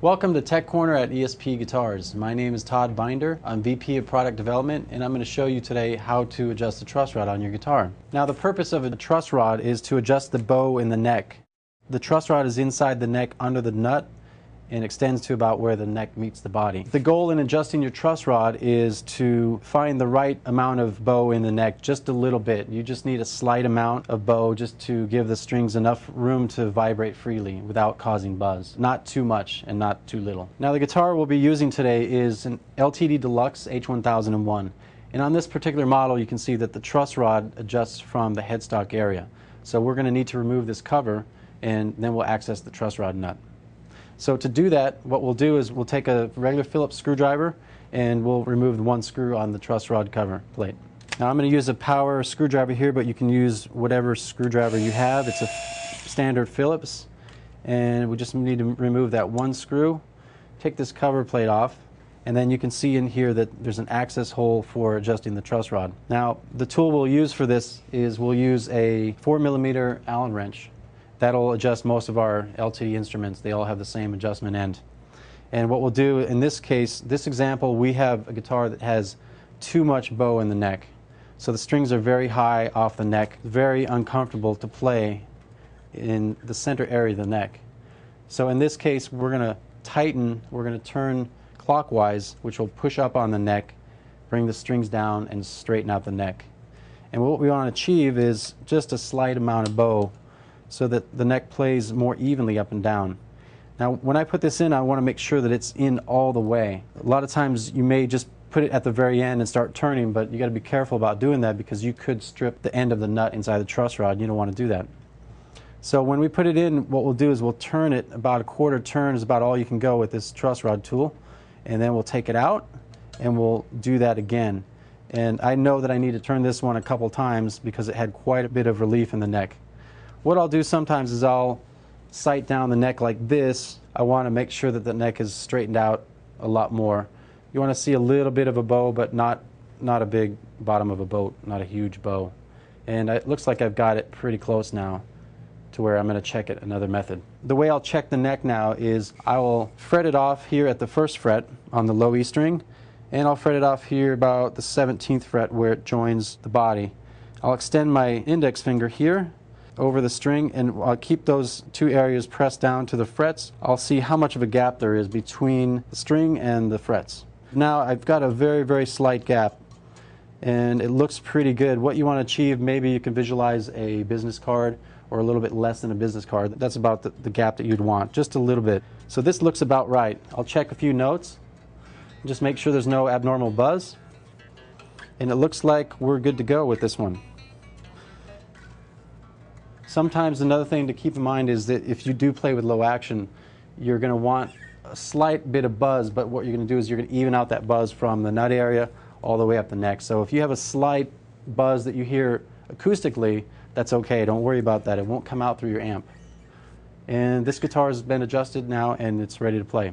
Welcome to Tech Corner at ESP Guitars. My name is Todd Binder. I'm VP of Product Development, and I'm going to show you today how to adjust the truss rod on your guitar. Now, the purpose of a truss rod is to adjust the bow in the neck. The truss rod is inside the neck under the nut and extends to about where the neck meets the body. The goal in adjusting your truss rod is to find the right amount of bow in the neck, just a little bit. You just need a slight amount of bow just to give the strings enough room to vibrate freely without causing buzz. Not too much and not too little. Now, the guitar we'll be using today is an LTD Deluxe H1001. And on this particular model, you can see that the truss rod adjusts from the headstock area. So we're going to need to remove this cover, and then we'll access the truss rod nut. So to do that, what we'll do is we'll take a regular Phillips screwdriver and we'll remove the one screw on the truss rod cover plate. Now, I'm going to use a power screwdriver here, but you can use whatever screwdriver you have. It's a standard Phillips, and we just need to remove that one screw, take this cover plate off, and then you can see in here that there's an access hole for adjusting the truss rod. Now, the tool we'll use for this is we'll use a 4mm Allen wrench. That'll adjust most of our LTD instruments. They all have the same adjustment end. And what we'll do in this case, this example, we have a guitar that has too much bow in the neck. So the strings are very high off the neck, very uncomfortable to play in the center area of the neck. So in this case, we're going to tighten, we're going to turn clockwise, which will push up on the neck, bring the strings down, and straighten out the neck. And what we want to achieve is just a slight amount of bow, so that the neck plays more evenly up and down. Now, when I put this in, I want to make sure that it's in all the way. A lot of times you may just put it at the very end and start turning, but you got to be careful about doing that because you could strip the end of the nut inside the truss rod. You don't want to do that. So when we put it in, what we'll do is we'll turn it about a quarter turn is about all you can go with this truss rod tool, and then we'll take it out and we'll do that again. And I know that I need to turn this one a couple times because it had quite a bit of relief in the neck. What I'll do sometimes is I'll sight down the neck like this. I want to make sure that the neck is straightened out a lot more. You want to see a little bit of a bow, but not a big bottom of a boat, not a huge bow. And it looks like I've got it pretty close now to where I'm going to check it another method. The way I'll check the neck now is I will fret it off here at the 1st fret on the low E string, and I'll fret it off here about the 17th fret where it joins the body. I'll extend my index finger here over the string, and I'll keep those two areas pressed down to the frets. I'll see how much of a gap there is between the string and the frets. Now I've got a very, very slight gap, and it looks pretty good. What you want to achieve, maybe you can visualize a business card or a little bit less than a business card. That's about the gap that you'd want, just a little bit. So this looks about right. I'll check a few notes, just make sure there's no abnormal buzz, and it looks like we're good to go with this one. Sometimes another thing to keep in mind is that if you do play with low action, you're going to want a slight bit of buzz, but what you're going to do is you're going to even out that buzz from the nut area all the way up the neck. So if you have a slight buzz that you hear acoustically, that's okay. Don't worry about that. It won't come out through your amp. And this guitar has been adjusted now and it's ready to play.